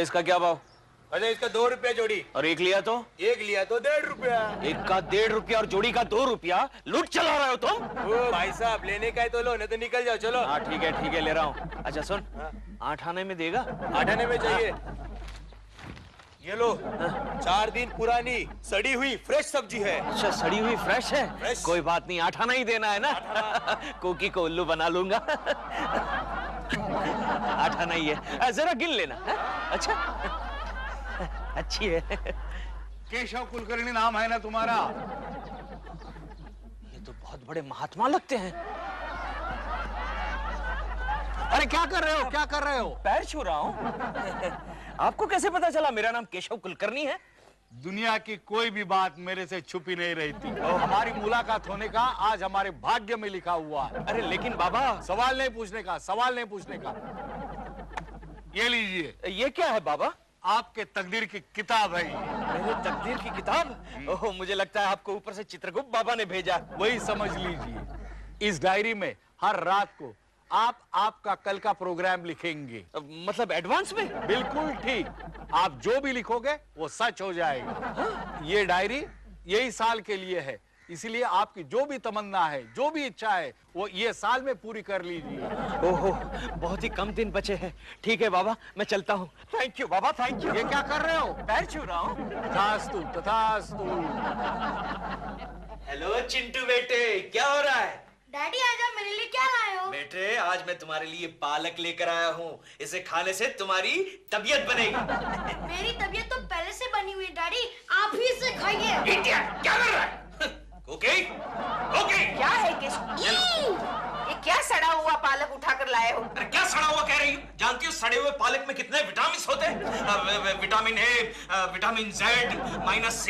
इसका क्या भाव? अरे इसका 2 रुपया जोड़ी। और एक लिया तो? एक लिया तो 1.5 रुपया। एक का 1.5 रुपया और जोड़ी का 2 रुपया। लूट चला रहे हो तुम? ओ भाई साहब, लेने का है तो लो, नहीं तो निकल जाओ। चलो। हाँ ठीक है ले रहा हूँ। अच्छा सुन, 8 आने में देगा? 8 आने में चाहिए। ये लो, 4 दिन पुरानी सड़ी हुई फ्रेश सब्जी है। अच्छा, सड़ी हुई फ्रेश है? फ्रेश। कोई बात नहीं, 8 आना ही देना है ना। कोकी को उल्लू बना लूंगा। 8 आना ही है, जरा गिन लेना है? अच्छा, अच्छी है। केशव कुलकर्णी नाम है ना तुम्हारा? ये तो बहुत बड़े महात्मा लगते हैं। अरे क्या कर रहे हो, क्या कर रहे हो? पैर छू रहा हूँ। आपको कैसे पता चला मेरा नाम केशव कुलकर्णी है? दुनिया की कोई भी बात मेरे से छुपी नहीं रहती। हमारी मुलाकात होने का आज हमारे भाग्य में लिखा हुआ है। अरे लेकिन बाबा। सवाल नहीं पूछने का, सवाल नहीं पूछने का। ये लीजिए। ये क्या है बाबा? आपके तकदीर की किताब है। मेरे तकदीर की किताब? ओह, मुझे लगता है आपको ऊपर से चित्रगुप्त बाबा ने भेजा। वही समझ लीजिए। इस डायरी में हर रात को आप आपका कल का प्रोग्राम लिखेंगे। मतलब एडवांस में? बिल्कुल ठीक। आप जो भी लिखोगे वो सच हो जाएगा। ये डायरी यही साल के लिए है, इसलिए आपकी जो भी तमन्ना है, जो भी इच्छा है, वो ये साल में पूरी कर लीजिए। ओहो, बहुत ही कम दिन बचे हैं। ठीक है बाबा, मैं चलता हूँ। Thank you Baba, thank you. ये क्या कर रहे हो? पैर छू रहा हूँ। तथास्तु, तथास्तु। हेलो चिंटू बेटे, क्या हो रहा है? डैडी आज आप मेरे लिए क्या लाए हो? बेटे, आज मैं तुम्हारे लिए पालक लेकर आया हूँ। इसे खाने से तुम्हारी तबीयत बनेगी। मेरी तबीयत तो पहले से बनी हुई है डैडी, आप ही इसे खाइए। इडियट, क्या कर रहा है? Okay okay. क्या है ये क्या सड़ा हुआ पालक उठाकर लाए हो? अरे क्या सड़ा हुआ कह रही हो? जानती हो सड़े हुए पालक में कितने विटामिन होते हैं? Vitamin A, vitamin Z, -C।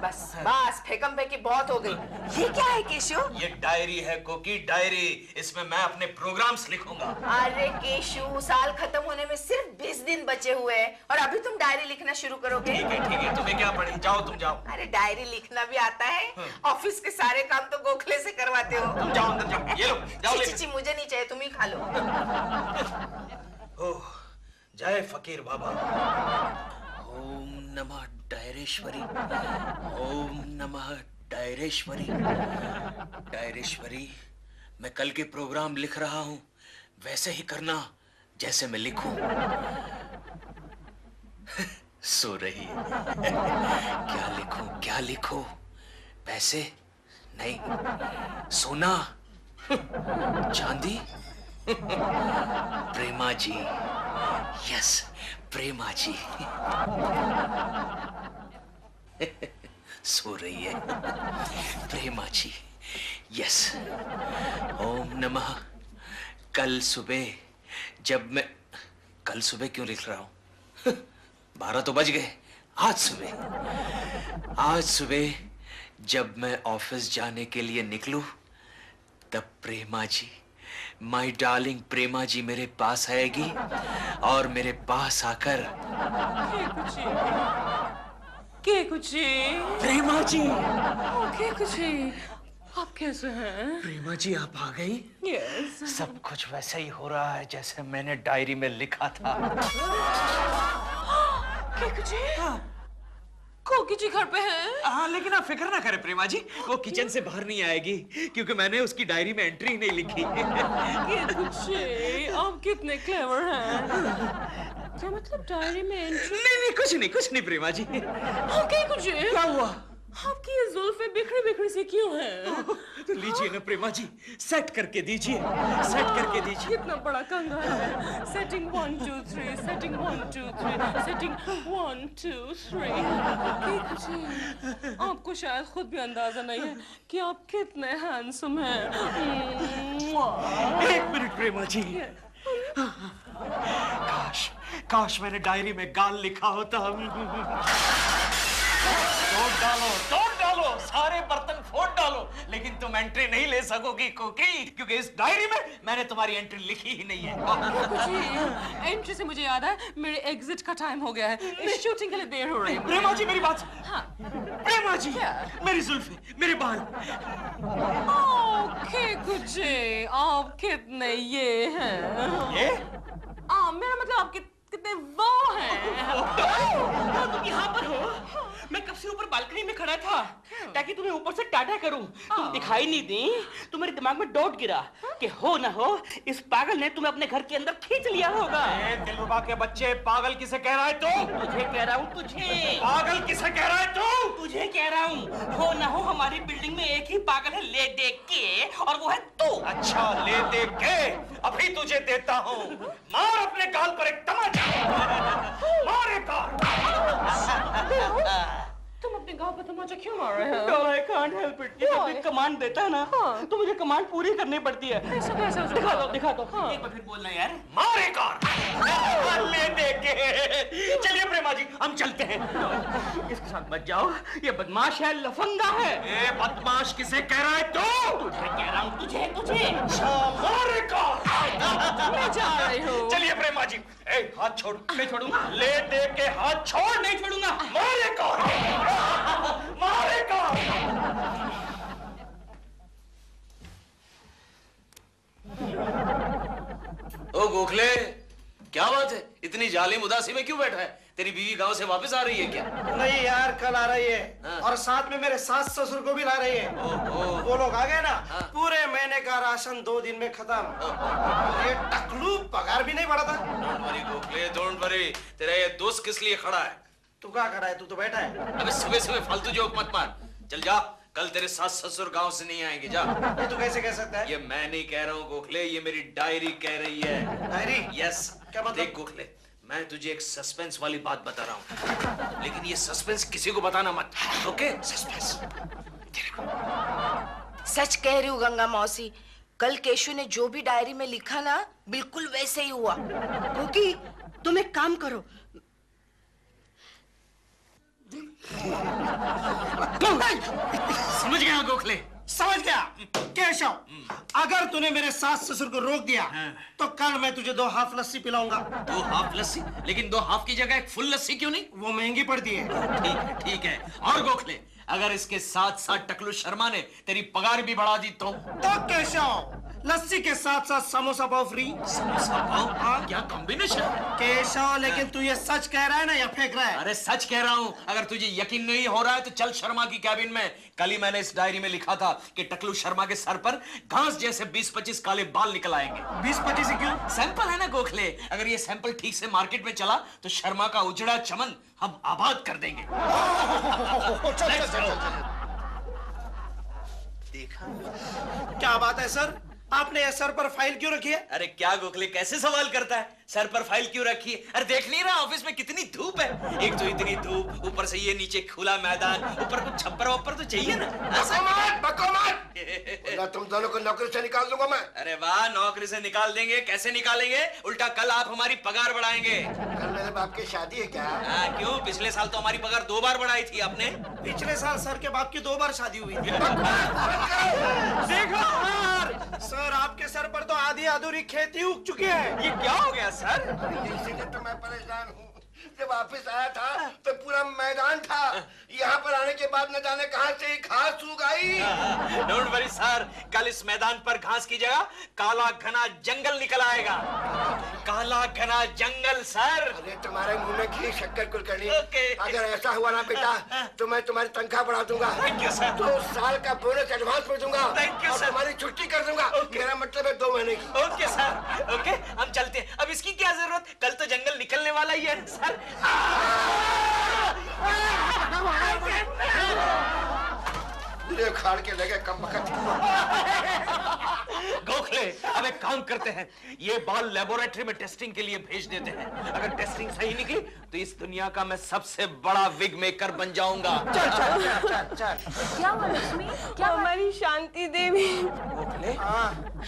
बस बस, फेकम फेंकी बहुत हो गई। ये क्या है केशु? ये डायरी है कोकी, डायरी। इसमें मैं अपने प्रोग्राम्स लिखूंगा। अरे केशु, साल खत्म होने में सिर्फ 20 दिन बचे हुए हैं और अभी तुम डायरी लिखना शुरू करोगे? ठीक है, तुम्हें क्या पड़ी? जाओ, तुम जाओ। अरे डायरी लिखना भी आता है? ऑफिस के सारे काम तो गोखले से करवाते हो। तुम जाओ अंदर जाओ। ये लो, जाओ। ची, मुझे नहीं चाहिए, तुम ही खा लो। ओह, जय फकीर बाबा। ओम नमः डायरेश्वरी, ओम नमः डायरेश्वरी। डायरेश्वरी, मैं कल के प्रोग्राम लिख रहा हूँ, वैसे ही करना जैसे मैं लिखूं। सो रही है। क्या लिखूं? पैसे नहीं, सोना, चांदी, प्रेमा जी। यस, प्रेमा जी। सो रही है। प्रेमा जी, यस। ओम नमः। कल सुबह क्यों लिख रहा हूं? 12 तो बज गए। आज सुबह जब मैं ऑफिस जाने के लिए निकलूं, तब प्रेमा जी, माय डार्लिंग प्रेमा जी मेरे पास आएगी और मेरे पास आकर प्रेमा जी, आप कैसे हैं? प्रेमा जी आप आ गई? यस। सब कुछ वैसे ही हो रहा है जैसे मैंने डायरी में लिखा था। कोकी जी घर पे हैं? हाँ, लेकिन आप फिक्र ना करें प्रेमा जी, वो किचन से बाहर नहीं आएगी क्योंकि मैंने उसकी डायरी में एंट्री ही नहीं लिखी। आप कितने क्लेवर हैं। क्या मतलब डायरी में एंट्री? नहीं, कुछ नहीं प्रेमा जी। क्या हुआ? आपकी ये जुल्फें बिखरी सी क्यों हैं? तो लीजिए ना प्रेमा जी, सेट करके दीजिए। कितना बड़ा कंगा है। Setting 1 2 3, setting 1 2 3, setting 1 2 3। आपको शायद खुद भी अंदाजा नहीं है कि आप कितने हैंडसम हैं। 1 मिनट प्रेमा जी। काश मैंने डायरी में गाल लिखा होता। तोड़ डालो, सारे बर्तन फोड़ डालो, लेकिन तुम एंट्री नहीं ले सकोगी कोकी, क्योंकि इस डायरी में मैंने तुम्हारी एंट्री लिखी ही नहीं है। एंट्री से मुझे याद है, मेरे एग्जिट का टाइम हो गया है। शूटिंग के लिए देर हो रही है। प्रेमा जी मेरी बात। हाँ। प्रेमा जी, मेरी जुल्फे, मेरे बाल। आप कितने ये हैं? ये? मेरा मतलब आप कितने सकते वो हैं। तुम यहाँ पर हो? मैं कब से ऊपर बालकनी में खड़ा था ताकि तुम्हें ऊपर से टाटा करूं। तुम दिखाई नहीं दी तो मेरे दिमाग में डाउट गिरा कि हो ना हो इस पागल ने तुम्हें अपने घर के अंदर खींच लिया होगा। दिलरुबा के बच्चे, पागल किसे कह रहा है तू? तुझे कह रहा हूँ, तुझे। पागल किसे कह रहा है तू? तुझे कह रहा हूँ। हो ना हो हमारी बिल्डिंग में एक ही पागल है ले दे के, और वो है तू। अच्छा, ले दे के अभी तुझे देता हूँ। मार अपने गाल पर एक तमाचा। मार एक तुम अपने गाँव पर तमाचा क्यों मार रहे हो? I can't help it. ये जब कमांड देता है ना तो मुझे कमांड पूरी करनी पड़ती है। दिखा दो। एक बार फिर बोलना यार। मार एक और। ले दे के। चलिए प्रेमा जी, हम चलते हैं। इसके साथ बच जाओ, ये बदमाश है, लफंगा है। ए बदमाश किसे कह रहा है तू? तुझे कह रहा हूँ, तुझे। मार एक और। मैं जा रही हूँ। चलिए प्रेमा जी। ए हाथ छोड़। नहीं छोड़ूंगा। ले दे के हाथ छोड़। नहीं छोड़ूंगा। मार एक और। मार एक और। ओ गोखले, क्या बात है? इतनी जालिम उदासी में क्यों बैठा है? तेरी बीवी गांव से वापस आ रही है क्या? नहीं यार, कल आ रही है। हाँ। और साथ में मेरे सास ससुर को भी ला रही है। वो लोग आ गए ना, हाँ। पूरे महीने का राशन 2 दिन में खत्म। ये टकलू पगार भी नहीं बढ़ा था। Don't worry Gokhale, don't worry. तेरा ये दोस्त किस लिए खड़ा है? तू क्या खड़ा है? तू तो बैठा है। अबे सुबह सुबह फालतू जोक मत मार। चल जा, कल तेरे सास ससुर गांव से नहीं आएंगे। जा। ये तू कैसे कह सकता है? ये मैं नहीं कह रहा हूँ गोखले, ये मेरी डायरी कह रही है। डायरी? यस। क्या मतलब? देख गोखले, मैं तुझे एक सस्पेंस वाली बात बता रहा हूँ, लेकिन ये सस्पेंस किसी को बताना मत। ओके? सस्पेंस। सच कह रही हूँ गंगा मौसी, कल केशु ने जो भी डायरी में लिखा ना बिल्कुल वैसे ही हुआ। क्योंकि तुम एक काम करो, समझ गया गोखले? समझ गया केशव। अगर तूने मेरे सास ससुर को रोक दिया तो कल मैं तुझे 2 हाफ लस्सी पिलाऊंगा। 2 हाफ लस्सी? लेकिन 2 हाफ की जगह एक फुल लस्सी क्यों नहीं? वो महंगी पड़ती है। ठीक है। और गोखले, अगर इसके साथ साथ टकलू शर्मा ने तेरी पगार भी बढ़ा दी तो केशव, लस्सी के साथ साथ समोसा पाव फ्री। समोसा पाव? हाँ, क्या कॉम्बिनेशन? केशव, लेकिन तू ये सच कह रहा है ना या फेंक रहा है? अरे सच कह रहा हूँ। अगर तुझे यकीन नहीं हो रहा है तो चल शर्मा की कैबिन में। कल ही मैंने इस डायरी में लिखा था कि टकलू शर्मा के सर पर घास जैसे 20-25 काले बाल निकल आएंगे। 20-25 क्यों? सैंपल है ना गोखले। अगर ये सैंपल ठीक से मार्केट में चला तो शर्मा का उजड़ा चमन हम आबाद कर देंगे। चल। देखा? क्या बात है सर, आपने ये सर पर फाइल क्यों रखी है? अरे क्या गोखले, कैसे सवाल करता है? सर पर फाइल क्यों रखी है? अरे देख नहीं रहा ऑफिस में कितनी धूप है? एक तो इतनी धूप, ऊपर से ये नीचे खुला मैदान, ऊपर कुछ छप्पर वप्पर तो चाहिए ना। बको मत। तुम दोनों को नौकरी से निकाल दूंगा मैं। अरे वाह, नौकरी से निकाल देंगे? कैसे निकालेंगे? उल्टा कल आप हमारी पगार बढ़ाएंगे। कल मेरे बाप की शादी है क्या? क्यों? पिछले साल तो हमारी पगार 2 बार बढ़ाई थी आपने। पिछले साल सर के बाप की 2 बार शादी हुई थी। देखो सर, आपके सर पर तो आधी अधूरी खेती उग चुकी है। ये क्या हो गया सर? इसीलिए तो मैं परेशान हूँ। जब वापस आया था तो पूरा मैदान था, यहाँ पर आने के बाद न जाने कहाँ से घास उग आई। डोंट वरी सर, कल इस मैदान पर घास की जगह काला घना जंगल निकल आएगा। काला घना जंगल सर। अरे तुम्हारे मुंह में घी शक्कर कुलकर्णी। ओके। अगर ऐसा हुआ ना बेटा तो मैं तुम्हारी तनख्वाह बढ़ा दूंगा। Thank you, sir. 2 साल का बोनस एडवांस में दूंगा। Thank you, और sir. तुम्हारी छुट्टी कर दूंगा। मेरा मतलब है 2 महीने की। ओके सर, ओके, हम चलते हैं। अब इसकी क्या जरूरत? कल तो जंगल निकलने वाला ही है सर। ये खाड़ के लगे कम वक्त। गोखले, अब एक काम करते हैं, ये बाल लेबोरेटरी में टेस्टिंग के लिए भेज देते हैं। अगर टेस्टिंग सही निकली तो इस दुनिया का मैं सबसे बड़ा विग मेकर बन जाऊंगा। चल। क्या हुआ लक्ष्मी? क्या हमारी शांति देवी? गोखले,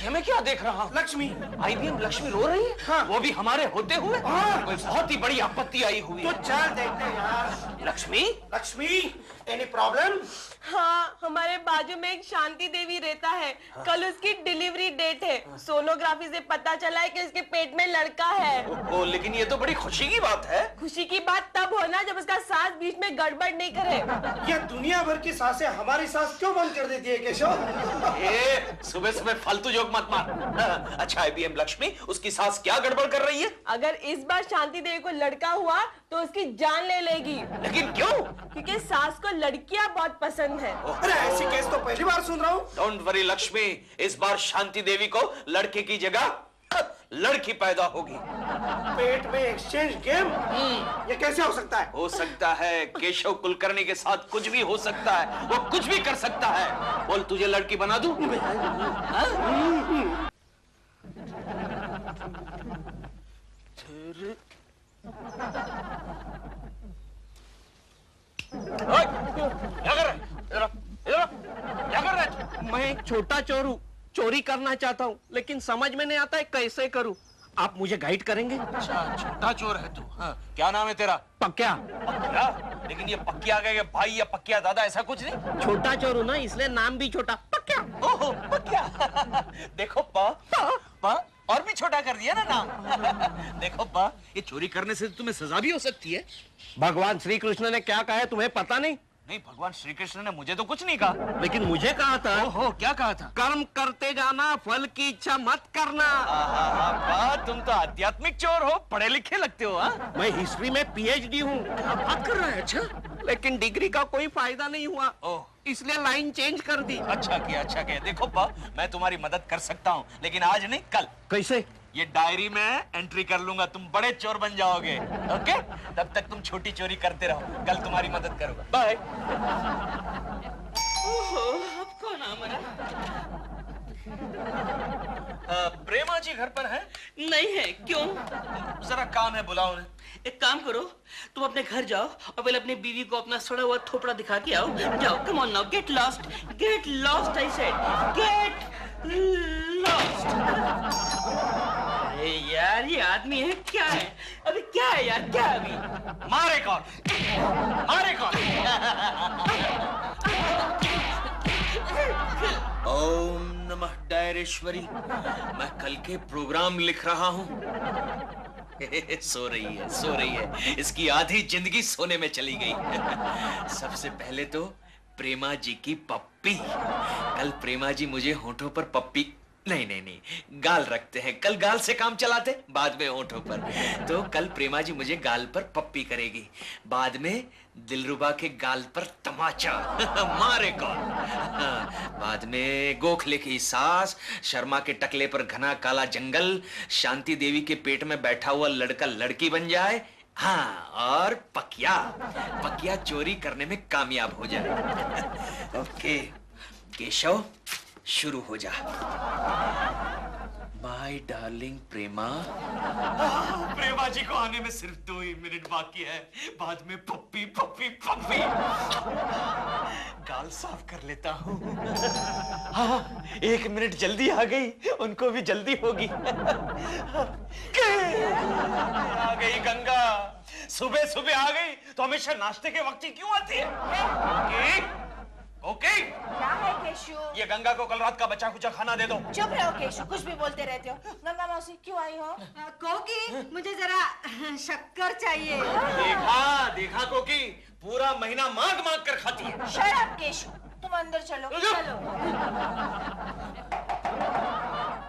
ये मैं क्या देख रहा हूँ? लक्ष्मी। IBM लक्ष्मी रो रही है? हाँ। वो भी हमारे होते हुए? कोई बहुत ही बड़ी आपत्ति आई हुई तो है। चल देखते हैं यार। लक्ष्मी? Lakshmi, any problem? हाँ, हमारे बाजू में एक शांति देवी रहता है। कल उसकी डिलीवरी डेट है। सोनोग्राफी से पता चला है कि उसके पेट में लड़का है। ओ, लेकिन ये तो बड़ी खुशी की बात है। खुशी की बात तब होना जब उसका सास बीच में गड़बड़ नहीं करे। ये दुनिया भर की सासें हमारी सास क्यों बंद कर देती है केशव? सुबह सुबह फालतू जोक मत मार। अच्छा IBM लक्ष्मी, उसकी सास क्या गड़बड़ कर रही है? अगर इस बार शांति देवी को लड़का हुआ तो उसकी जान ले लेगी। लेकिन क्यों? क्योंकि सास को लड़कियां बहुत पसंद है। अरे ऐसी केस तो पहली बार सुन रहा हूँ। डोंट वरी लक्ष्मी, इस बार शांति देवी को लड़के की जगह लड़की पैदा होगी। पेट में एक्सचेंज गेम, ये कैसे हो सकता है? हो सकता है, केशव कुलकर्णी के साथ कुछ भी हो सकता है, वो कुछ भी कर सकता है। बोल, तुझे लड़की बना दूं? क्या कर रहा है? क्या कर रहा है? मैं एक छोटा चोर हूँ, चोरी करना चाहता हूँ, लेकिन समझ में नहीं आता है कैसे करूँ। आप मुझे गाइड करेंगे? अच्छा, छोटा चोर है तू। हाँ, क्या नाम है तेरा? पक्या। पक्या? लेकिन ये पक्या गए भाई या पक्या दादा, ऐसा कुछ नहीं। छोटा चोर हूँ ना, इसलिए नाम भी छोटा, पक्या। ओहो, पक्या। देखो पा और भी छोटा कर दिया ना नाम। देखो पा, ये चोरी करने से तुम्हें सजा भी हो सकती है। भगवान श्री कृष्ण ने क्या कहा है तुम्हें पता नहीं? नहीं, भगवान श्री कृष्ण ने मुझे तो कुछ नहीं कहा। लेकिन मुझे कहा था। ओहो, क्या कहा था? कर्म करते जाना, फल की इच्छा मत करना। तुम तो आध्यात्मिक चोर हो, पढ़े लिखे लगते हो। हाँ? मैं हिस्ट्री में PhD हूँ। बात कर रहा है? अच्छा, लेकिन डिग्री का कोई फायदा नहीं हुआ, इसलिए लाइन चेंज कर दी। अच्छा किया। देखो पा, मैं तुम्हारी मदद कर सकता हूँ, लेकिन आज नहीं, कल। कैसे? ये डायरी में एंट्री कर लूंगा, तुम बड़े चोर बन जाओगे। ओके? तब तक तुम छोटी चोरी करते रहो, कल तुम्हारी मदद करूंगा। बाय। अब कौन आ मरा? प्रेमा जी घर पर है? नहीं है। क्यों? जरा काम है, बुलाओ उन्हें। एक काम करो, तुम अपने घर जाओ और पहले अपनी बीवी को अपना सड़ा हुआ थोपड़ा दिखा के आओ। जाओ, come on now, get lost I said, get lost. अरे यार, ये आदमी है क्या है? अभी क्या है यार, क्या है अभी? मारे कौन? ओम नमः डायरेश्वरी। मैं कल के प्रोग्राम लिख रहा हूँ। सो रही है। इसकी आधी जिंदगी सोने में चली गई। सबसे पहले तो प्रेमा जी की पप्पी। कल प्रेमा जी मुझे होठों पर पप्पी नहीं, गाल रखते हैं। कल गाल से काम चलाते, बाद में होठों पर। तो कल प्रेमा जी मुझे गाल पर पप्पी करेगी, बाद में दिलरुबा के गाल पर तमाचा। मारे कौन? बाद में गोखले की सास, शर्मा के टकले पर घना काला जंगल, शांति देवी के पेट में बैठा हुआ लड़का लड़की बन जाए। हाँ, और पकिया चोरी करने में कामयाब हो जाए। ओके केशव, शुरू हो जा। माय डार्लिंग प्रेमा। प्रेमा जी को आने में सिर्फ 2 ही मिनट बाकी है, बाद में पप्पी। गाल साफ कर लेता हूँ। हाँ, 1 मिनट जल्दी आ गई, उनको भी जल्दी होगी। आ गई गंगा, सुबह आ गई तो हमेशा नाश्ते के वक्त ही क्यों आती है? ओके? क्या है केशु? ये गंगा को कल रात का बचा कुचा खाना दे दो। चुप रहो केशु, कुछ भी बोलते रहते हो। गंगा मौसी क्यों आई हो? कोकी, मुझे जरा शक्कर चाहिए। देखा कोकी, पूरा महीना मांग कर खाती है। शट अप केशु, तुम अंदर चलो।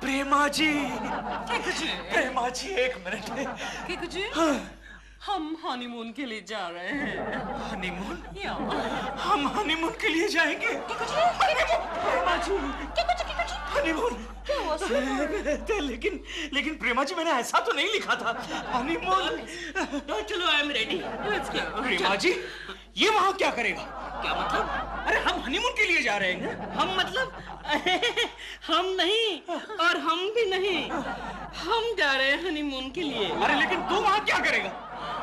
प्रेमा जी, 1 मिनट। हम हनीमून के लिए जा रहे हैं। हनीमून? हम हनीमून के लिए जाएंगे? प्रेमा जी, हनीमून। लेकिन प्रेमा जी, मैंने ऐसा तो नहीं लिखा था हनीमून। चलो, आई एम रेडी। प्रेमा जी, ये वहाँ क्या करेगा? क्या मतलब? अरे हम हनीमून के लिए जा रहे हैं। हम मतलब हम नहीं और हम भी नहीं, हम जा रहे हैं हनीमून के लिए। अरे लेकिन तू वहाँ क्या करेगा?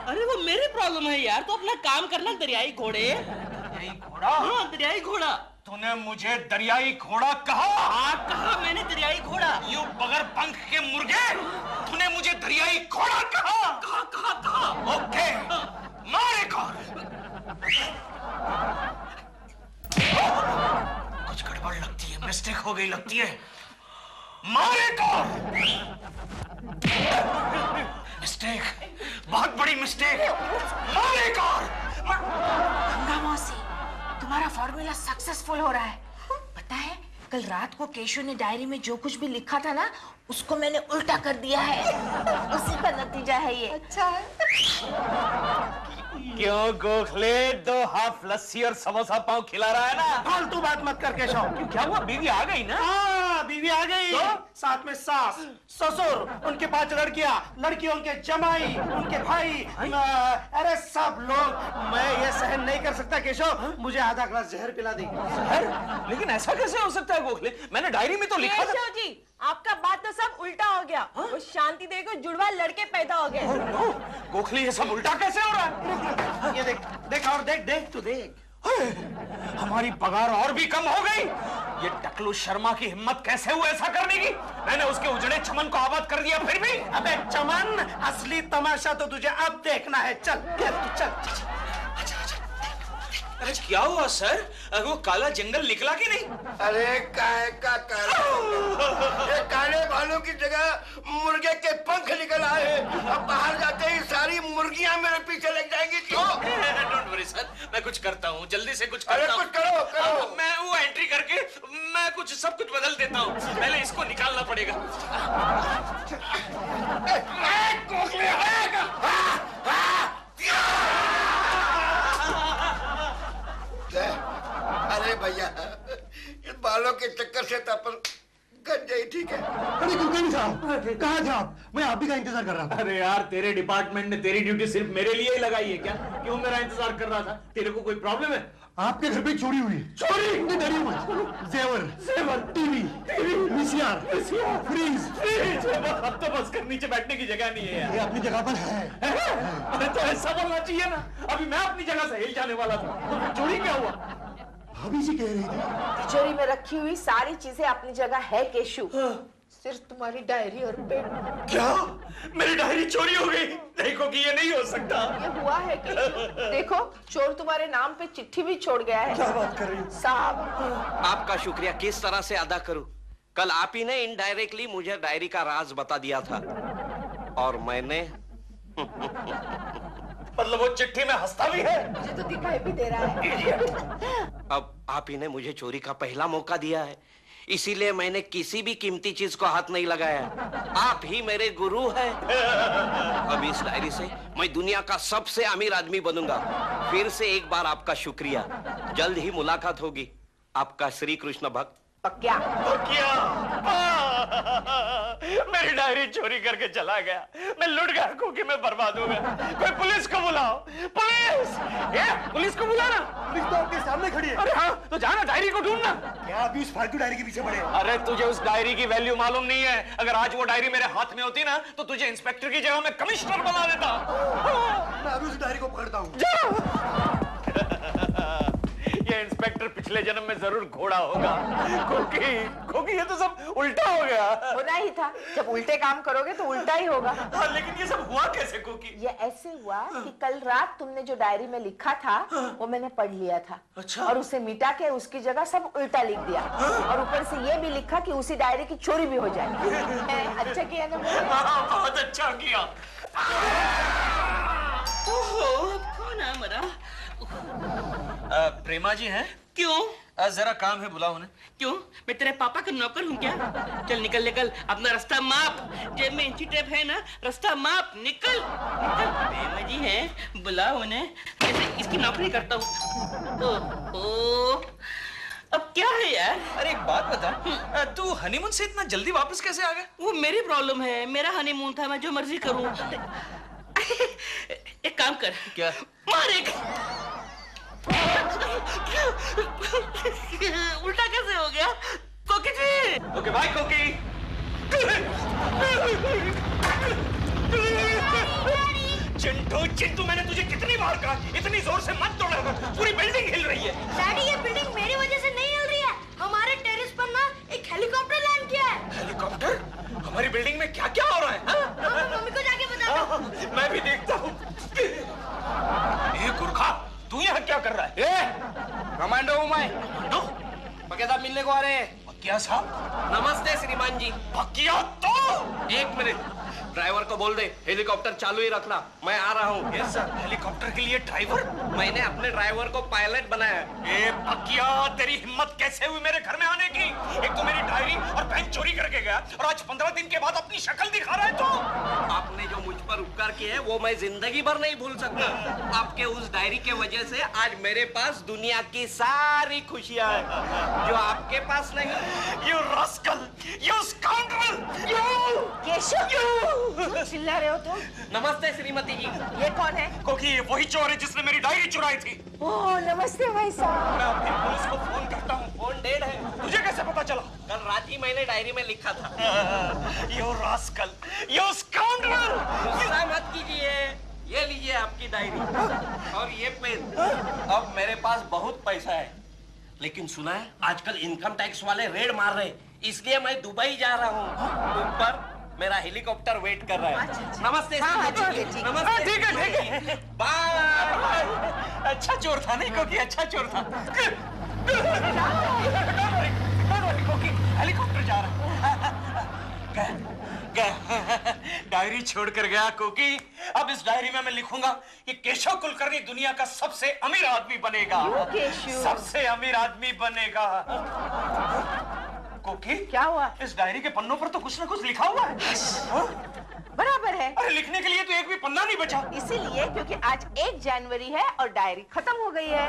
अरे वो मेरी प्रॉब्लम है यार, तो अपना काम करना। दरियाई घोड़े। दरियाई घोड़ा? हाँ, दरियाई घोड़ा। तूने मुझे दरियाई घोड़ा कहा? हाँ, कहा मैंने दरियाई घोड़ा। यू बगैर पंख के मुर्गे, तूने मुझे दरियाई घोड़ा कहा? कहा। ओके, मारे कौन? कुछ गड़बड़ लगती है, मिस्टेक हो गई लगती है। मारे कौन? मिस्टेक, बहुत बड़ी मिस्टेक। मारे कौन? गंगा मौसी, तुम्हारा फॉर्मूला सक्सेसफुल हो रहा है। पता है, कल रात को केशव ने डायरी में जो कुछ भी लिखा था ना, उसको मैंने उल्टा कर दिया है। उसी का नतीजा है ये। अच्छा है। क्यों गोखले 2 हाफ लस्सी और समोसा पाव खिला रहा है ना? फालतू बात मत कर केशव। क्या हुआ, बीवी आ गई ना? हाँ, बीवी आ गई। तो? साथ में सास, ससुर, उनके 5 लड़कियां, लड़कियों के जमाई, उनके भाई, अरे सब लोग। मैं ये सहन नहीं कर सकता केशव, मुझे आधा ग्लास जहर पिला दी। लेकिन ऐसा कैसे हो सकता है गोखले? मैंने डायरी में तो लिखा था। केशव जी, आपका बात तो सब उल्टा हो गया। वो शांति देवी को जुड़वा लड़के पैदा हो गए। गोखले ये सब उल्टा कैसे हो रहा है? ये देख, देख और देख, देख तू देख। हमारी पगार और भी कम हो गई। ये टकलू शर्मा की हिम्मत कैसे हुई ऐसा करने की? मैंने उसके उजड़े चमन को आबाद कर दिया, फिर भी। अबे चमन, असली तमाशा तो तुझे अब देखना है। चल चल। अरे क्या हुआ सर? वो काला जंगल निकला कि नहीं? अरे काय का काला, ये काले बालों की जगह मुर्गे के पंख निकल आए। अब बाहर जाते ही सारी मुर्गियां मेरे पीछे लग जाएंगी। क्यों? डोंट वरी सर, मैं कुछ करता हूँ, जल्दी से कुछ अरे करता हूँ। कुछ करो। मैं वो एंट्री करके मैं कुछ सब कुछ बदल देता हूँ। पहले इसको निकालना पड़ेगा। अरे भैया, इन बालों के चक्कर से तो अपन गंज गई। ठीक है। अरे कुलकर्णी साहब, कहाँ थे आप? मैं आप ही का इंतजार कर रहा था। अरे यार, तेरे डिपार्टमेंट ने तेरी ड्यूटी सिर्फ मेरे लिए ही लगाई है क्या? क्यों मेरा इंतजार कर रहा था? तेरे को कोई प्रॉब्लम है? आपके घर पे चोरी हुई। चोरी? नहीं, डरिए मत। जेवर, टीवी, वीसीआर, फ्रीज। अब तो बस कर, नीचे बैठने की जगह नहीं है यार। ये अपनी जगह पर है। अरे तो ऐसा बोलना चाहिए ना। अभी मैं अपनी जगह से हिल जाने वाला था, तो फिर चोरी क्या हुआ? भाभी जी कह रही थी तिजोरी में रखी हुई सारी चीजें अपनी जगह है केशु। सिर्फ तुम्हारी डायरी और पेन। क्या? मेरी डायरी चोरी हो गई? देखो कि ये नहीं हो सकता। ये हुआ है केशु। देखो, चोर तुम्हारे नाम पे चिट्ठी भी छोड़ गया है। क्या बात कर रही हो? साहब, आपका शुक्रिया किस तरह से अदा करूं? कल आप ही ने इनडायरेक्टली मुझे डायरी का राज बता दिया था और मैंने मतलब वो चिट्ठी में हंसता भी है? मुझे तो दिखाई भी दे रहा है। अब आप ही ने मुझे चोरी का पहला मौका दिया है, इसीलिए मैंने किसी भी कीमती चीज को हाथ नहीं लगाया। आप ही मेरे गुरु हैं। अब इस डायरी से मैं दुनिया का सबसे अमीर आदमी बनूंगा। फिर से एक बार आपका शुक्रिया। जल्द ही मुलाकात होगी। आपका श्री कृष्ण भक्त। पक्या। मेरी डायरी चोरी करके चला गया। मैं लुट गया, क्योंकि मैं बर्बाद हो गया। कोई पुलिस को बुलाओ। पुलिस को बुलाना। पुलिस तो आपके सामने खड़ी है। अरे हाँ, तो जाना डायरी को ढूंढना। क्या अभी उस फालतू डायरी के पीछे पड़े? अरे तुझे उस डायरी की वैल्यू मालूम नहीं है। अगर आज वो डायरी मेरे हाथ में होती ना, तो तुझे इंस्पेक्टर की जगह मैं कमिश्नर बना देता। मैं अभी उस डायरी को पकड़ता हूँ। ये इंस्पेक्टर पिछले जन्म में जरूर घोड़ा होगा, क्योंकि ये तो सब उल्टा हो गया। होना ही था। जब उल्टे काम करोगे तो उल्टा ही होगा। हाँ, लेकिन ये सब हुआ कैसे कुकी? ये ऐसे हुआ कि कल रात तुमने जो डायरी में लिखा था वो मैंने पढ़ लिया था। अच्छा। और उसे मिटा के उसकी जगह सब उल्टा लिख दिया। और ऊपर से ये भी लिखा कि उसी डायरी की चोरी भी हो जाए। अच्छा किया ना मैंने? हाँ, बहुत अच्छा किया। ओहो, कौन है मेरा? प्रेमा जी हैं? क्यों? जरा काम है, बुलाओ उन्हें। क्यों? मैं तेरे पापा का नौकर हूँ क्या? चल निकल निकल, अपना रास्ता माप। जेब में इंची टेप है ना, रास्ता माप। निकल निकल। प्रेमा जी हैं, बुलाओ उन्हें। मैं इसकी नौकरी करता हूँ। ओहो, अब क्या है यार? अरे एक बात बता, तू हनीमून से इतना जल्दी वापस कैसे आ गया? वो मेरी प्रॉब्लम है। मेरा हनीमून था, मैं जो मर्जी करूँ। एक काम कर। क्या? मार एक। उल्टा कैसे हो गया? कोकी जी। ओके भाई कोकी। चिंटू, मैंने तुझे कितनी बार कहा, इतनी जोर से मत तोड़ा कर, पूरी बिल्डिंग हिल रही है। डैडी, ये बिल्डिंग मेरी वजह से नहीं हिल रही है। हमारे टेरेस पर ना एक हेलीकॉप्टर लैंड किया है। हेलीकॉप्टर? हमारी बिल्डिंग में क्या क्या हो रहा है? मम्मी को जाके बता। मैं भी देखता हूँ। गुरखा, तू यहाँ क्या कर रहा है? कमांडो हूँ मैं। कमांडो? पक्या साहब मिलने को आ रहे हैं। पक्या साहब? नमस्ते श्रीमान जी। पक्या तो? एक मिनट। ड्राइवर को बोल दे हेलीकॉप्टर चालू ही रखना, मैं आ रहा हूँ। Yes sir. हेलीकॉप्टर के लिए ड्राइवर? मैंने अपने ड्राइवर को पायलट बनाया। ए पकिया, तेरी हिम्मत कैसे हुई मेरे घर में आने की? एक तो मेरी डायरी और पेन चोरी करके गया और आज 15 दिन के बाद अपनी शक्ल दिखा रहा है तो। आपने जो मुझ पर उपकार किए हैं वो मैं जिंदगी भर नहीं भूल सकता। आपके उस डायरी के वजह से आज मेरे पास दुनिया की सारी खुशियां हैं जो आपके पास नहीं। You rascal! You scoundrel! Keshav, क्यों चिल्ला रहे हो तुम? नमस्ते श्रीमती जी। ये कौन है? क्योंकि ये वही चोर है जिसने मेरी डायरी चुराई थी। ओह नमस्ते भाई साहब। मैं अपनी पुलिस को फोन करता हूँ। फोन डेड है। तुझे कैसे पता चला? कल रात ही मैंने डायरी में लिखा था। You rascal! You scoundrel! गुस्सा मत कीजिए, ये लीजिए आपकी डायरी और ये पेन। अब मेरे पास बहुत पैसा है, लेकिन सुना है आजकल इनकम टैक्स वाले रेड मार रहे हैं, इसलिए मैं दुबई जा रहा हूँ। ऊपर मेरा हेलीकॉप्टर वेट कर रहा है। नमस्ते नमस्ते। ठीक है। बाय। अच्छा चोर था नहीं क्योंकि अच्छा चोर था। क्योंकि हेलीकॉप्टर जा रहा है। डायरी छोड़कर गया क्योंकि अब इस डायरी में मैं लिखूंगा कि केशव कुलकर्णी दुनिया का सबसे अमीर आदमी बनेगा। सबसे अमीर आदमी बनेगा। कोकी क्या हुआ? इस डायरी के पन्नों पर तो कुछ ना कुछ लिखा हुआ है। बराबर है। अरे लिखने के लिए तो एक भी पन्ना नहीं बचा। इसीलिए क्योंकि आज 1 जनवरी है और डायरी खत्म हो गई है।